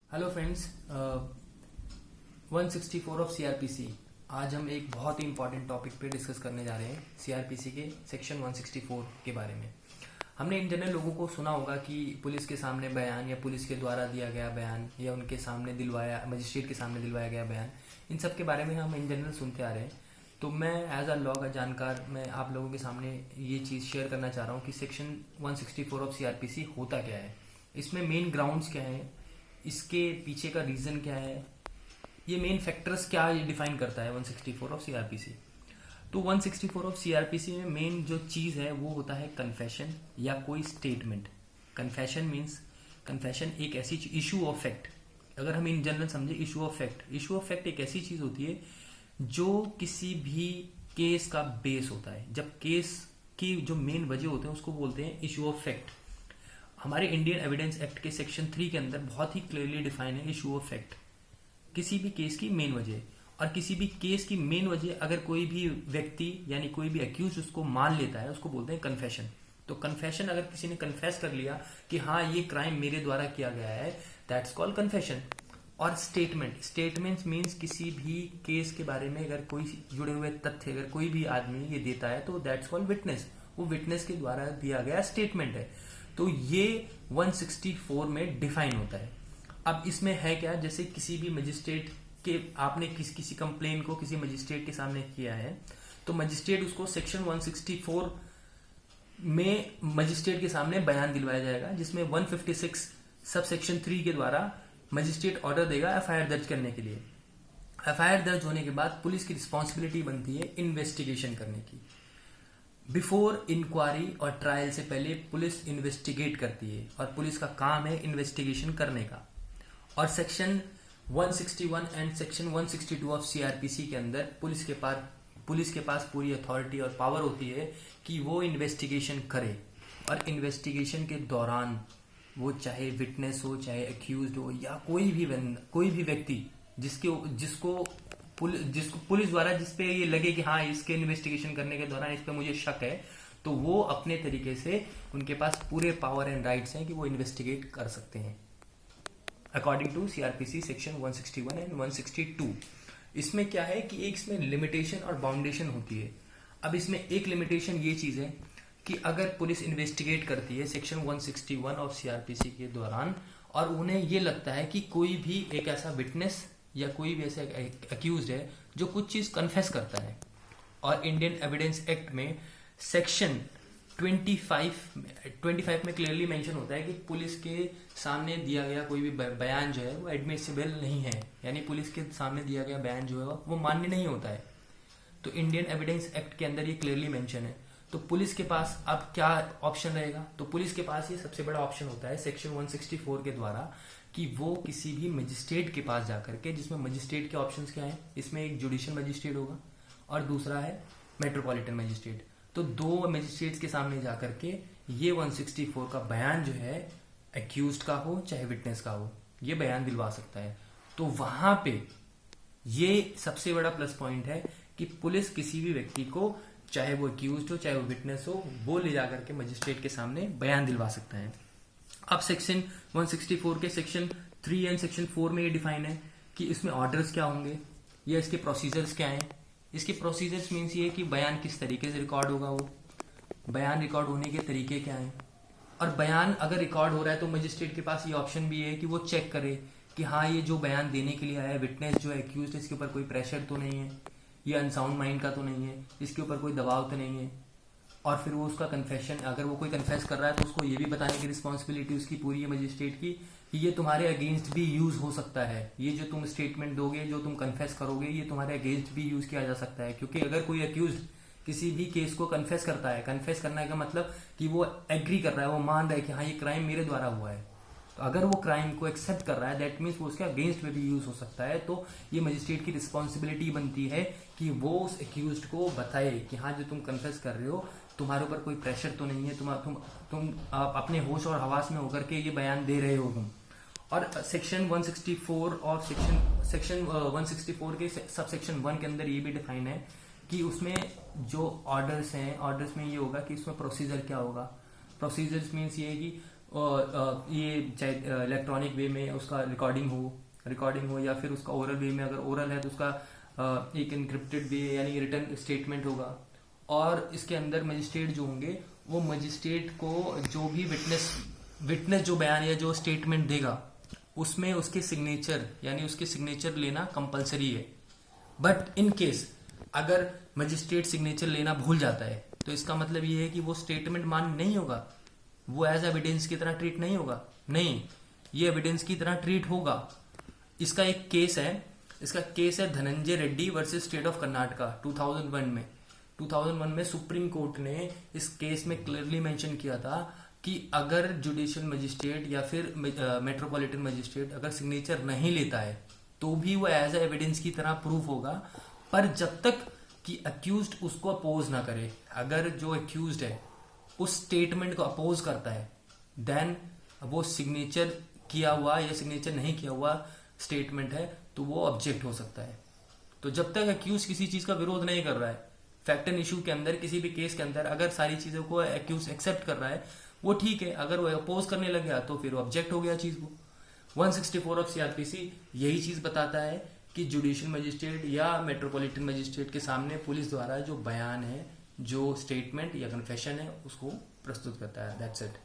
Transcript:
Hello friends, 164 of CrPC. आज हम एक बहुत ही इंपॉर्टेंट टॉपिक पे डिस्कस करने जा रहे हैं सीआरपीसी के सेक्शन 164 के बारे में। हमने इन जनरल लोगों को सुना होगा कि पुलिस के सामने बयान या पुलिस के द्वारा दिया गया बयान या उनके सामने दिलवाया मजिस्ट्रेट के सामने दिलवाया गया बयान, इन सब के बारे में हम इन जनरल सुनते आ रहे हैं। तो मैं एज अ लॉ का जानकार मैं आप लोगों के सामने ये चीज़ शेयर करना चाह रहा हूँ कि सेक्शन 164 ऑफ सीआरपीसी होता क्या है, इसमें मेन ग्राउंड्स क्या है, इसके पीछे का रीजन क्या है, ये मेन फैक्टर्स क्या ये डिफाइन करता है 164 ऑफ सीआरपीसी। तो 164 ऑफ सीआरपीसी में मेन जो चीज है वो होता है कन्फेशन या कोई स्टेटमेंट। कन्फेशन मीन्स कन्फेशन एक ऐसी इशू ऑफ फैक्ट, अगर हम इन जनरल समझे issue of fact, issue of fact एक ऐसी चीज होती है जो किसी भी केस का बेस होता है। जब केस की जो मेन वजह होते हैं उसको बोलते हैं इशू ऑफ फैक्ट। हमारे इंडियन एविडेंस एक्ट के सेक्शन 3 के अंदर बहुत ही क्लियरली डिफाइन है इशू ऑफ फैक्ट, किसी भी केस की मेन वजह। और किसी भी केस की मेन वजह अगर कोई भी व्यक्ति यानी कोई भी अक्यूज उसको मान लेता है उसको बोलते हैं कन्फेशन। तो कन्फेशन अगर किसी ने कन्फेस कर लिया कि हाँ ये क्राइम मेरे द्वारा किया गया है, दैट्स कॉल्ड कन्फेशन। और स्टेटमेंट, स्टेटमेंट मीन्स किसी भी केस के बारे में अगर कोई जुड़े हुए तथ्य अगर कोई भी आदमी ये देता है तो दैट्स कॉल्ड विटनेस, वो विटनेस के द्वारा दिया गया स्टेटमेंट है। तो ये 164 में डिफाइन होता है। अब इसमें है क्या, जैसे किसी भी मजिस्ट्रेट के आपने किसी कंप्लेन को किसी मजिस्ट्रेट के सामने किया है तो मजिस्ट्रेट उसको सेक्शन 164 में मजिस्ट्रेट के सामने बयान दिलवाया जाएगा, जिसमें 156 सब सेक्शन 3 के द्वारा मजिस्ट्रेट ऑर्डर देगा एफआईआर दर्ज करने के लिए। एफआईआर दर्ज होने के बाद पुलिस की रिस्पॉन्सिबिलिटी बनती है इन्वेस्टिगेशन करने की। बिफोर इंक्वायरी और ट्रायल से पहले पुलिस इन्वेस्टिगेट करती है और पुलिस का काम है इन्वेस्टिगेशन करने का। और section 161 and section 162 of CrPC के अंदर पुलिस के पास पूरी अथॉरिटी और पावर होती है कि वो इन्वेस्टिगेशन करे। और इन्वेस्टिगेशन के दौरान वो चाहे विटनेस हो, चाहे अक्यूज्ड हो या कोई भी व्यक्ति जिसको पुलिस द्वारा जिस पे ये लगे कि हाँ इसके इन्वेस्टिगेशन करने के दौरान इस पे मुझे शक है, तो वो अपने तरीके से उनके पास पूरे पावर एंड राइट्स हैं कि वो इन्वेस्टिगेट कर सकते हैं according to CrPC section 161 and 162। इसमें क्या है कि एक इसमें लिमिटेशन और बाउंडेशन होती है। अब इसमें एक लिमिटेशन ये चीज है कि अगर पुलिस इन्वेस्टिगेट करती है सेक्शन 161 ऑफ सीआरपीसी के दौरान और उन्हें ये लगता है कि कोई भी एक ऐसा विटनेस या कोई भी ऐसा अक्यूज्ड है जो कुछ चीज कन्फेस करता है, और इंडियन एविडेंस एक्ट में सेक्शन 25 में क्लियरली मेंशन होता है कि पुलिस के सामने दिया गया कोई भी बयान जो है वो एडमिसिबल नहीं है, यानी पुलिस के सामने दिया गया बयान जो है वो मान्य नहीं होता है। तो इंडियन एविडेंस एक्ट के अंदर ये क्लियरली मेंशन है। तो पुलिस के पास अब क्या ऑप्शन रहेगा, तो पुलिस के पास ये सबसे बड़ा ऑप्शन होता है सेक्शन 164 के द्वारा कि वो किसी भी मजिस्ट्रेट के पास जाकर के, जिसमें मजिस्ट्रेट के ऑप्शंस क्या है, इसमें एक जुडिशियल मजिस्ट्रेट होगा और दूसरा है मेट्रोपॉलिटन मजिस्ट्रेट। तो दो मजिस्ट्रेट्स के सामने जाकर के ये 164 का बयान जो है अक्यूज्ड का हो चाहे विटनेस का हो, ये बयान दिलवा सकता है। तो वहां पे ये सबसे बड़ा प्लस पॉइंट है कि पुलिस किसी भी व्यक्ति को, चाहे वो अक्यूज्ड हो चाहे वो विटनेस हो, वो ले जाकर के मजिस्ट्रेट के सामने बयान दिलवा सकता है। अब सेक्शन 164 के सेक्शन 3 एंड सेक्शन 4 में ये डिफाइन है कि इसमें ऑर्डर्स क्या होंगे या इसके प्रोसीजर्स क्या हैं। इसके प्रोसीजर्स मीन्स ये कि बयान किस तरीके से रिकॉर्ड होगा, वो बयान रिकॉर्ड होने के तरीके क्या हैं, और बयान अगर रिकॉर्ड हो रहा है तो मजिस्ट्रेट के पास ये ऑप्शन भी है कि वो चेक करे कि हाँ ये जो बयान देने के लिए आया है विटनेस जो है अक्यूज्ड, इसके ऊपर कोई प्रेशर तो नहीं है, ये अनसाउंड माइंड का तो नहीं है, इसके ऊपर कोई दबाव तो नहीं है। और फिर वो उसका कन्फेशन, अगर वो कोई कन्फेस कर रहा है तो उसको ये भी बताने की रिस्पॉन्सिबिलिटी उसकी पूरी है मजिस्ट्रेट की कि ये तुम्हारे अगेंस्ट भी यूज हो सकता है, ये जो तुम स्टेटमेंट दोगे, जो तुम कन्फेस करोगे, ये तुम्हारे अगेंस्ट भी यूज किया जा सकता है। क्योंकि अगर कोई अक्यूज किसी भी केस को कन्फेस करता है, कन्फेस करने का मतलब कि वो एग्री कर रहा है, वो मान रहा है कि हाँ ये क्राइम मेरे द्वारा हुआ है, तो अगर वो क्राइम को एक्सेप्ट कर रहा है दैट मीन्स वो उसके अगेंस्ट में भी यूज हो सकता है। तो ये मजिस्ट्रेट की रिस्पॉन्सिबिलिटी बनती है कि वो उस अक्यूज्ड को बताए कि हाँ जो तुम कन्फेस कर रहे हो तुम्हारे ऊपर कोई प्रेशर तो नहीं है, तुम अपने होश और हवास में होकर के ये बयान दे रहे हो तुम। और सेक्शन 164 और सेक्शन 164 के सब सेक्शन 1 के अंदर ये भी डिफाइन है कि उसमें जो ऑर्डर्स हैं, ऑर्डर्स में ये होगा कि उसमें प्रोसीजर क्या होगा। प्रोसीजर्स मीन्स ये कि ये चाहे इलेक्ट्रॉनिक वे में उसका रिकॉर्डिंग हो या फिर उसका ओरल वे में, अगर ओरल है तो उसका एक इनक्रिप्टेड वे यानी रिटर्न स्टेटमेंट होगा। और इसके अंदर मजिस्ट्रेट जो होंगे वो मजिस्ट्रेट को जो भी विटनेस जो बयान या जो स्टेटमेंट देगा उसमें उसके सिग्नेचर यानी उसके सिग्नेचर लेना कंपलसरी है। बट इन केस अगर मजिस्ट्रेट सिग्नेचर लेना भूल जाता है तो इसका मतलब ये है कि वो स्टेटमेंट मान नहीं होगा, वो एज एविडेंस की तरह ट्रीट नहीं होगा। नहीं, ये एविडेंस की तरह ट्रीट होगा। इसका एक केस है Dhananjay Reddy versus state of Karnataka 2001 में सुप्रीम कोर्ट ने इस केस में क्लियरली मेंशन किया था कि अगर जुडिशियल मजिस्ट्रेट या फिर मेट्रोपॉलिटन मजिस्ट्रेट अगर सिग्नेचर नहीं लेता है तो भी वो एज एविडेंस की तरह प्रूफ होगा, पर जब तक कि अक्यूज्ड उसको अपोज ना करे। अगर जो अक्यूज्ड है उस स्टेटमेंट को अपोज करता है देन वो सिग्नेचर किया हुआ या सिग्नेचर नहीं किया हुआ स्टेटमेंट है तो वो ऑब्जेक्ट हो सकता है। तो जब तक अक्यूज किसी चीज का विरोध नहीं कर रहा है फैक्ट एंड इशू के अंदर, किसी भी केस के अंदर अगर सारी चीजों को अक्यूज एक्सेप्ट कर रहा है वो ठीक है, अगर वो अपोज करने लग गया तो फिर वो ऑब्जेक्ट हो गया चीज को। 164 ऑफ सीआरपीसी यही चीज बताता है कि जुडिशियल मजिस्ट्रेट या मेट्रोपॉलिटन मजिस्ट्रेट के सामने पुलिस द्वारा जो बयान है, जो स्टेटमेंट या कन्फेशन है उसको प्रस्तुत करता है। That's it.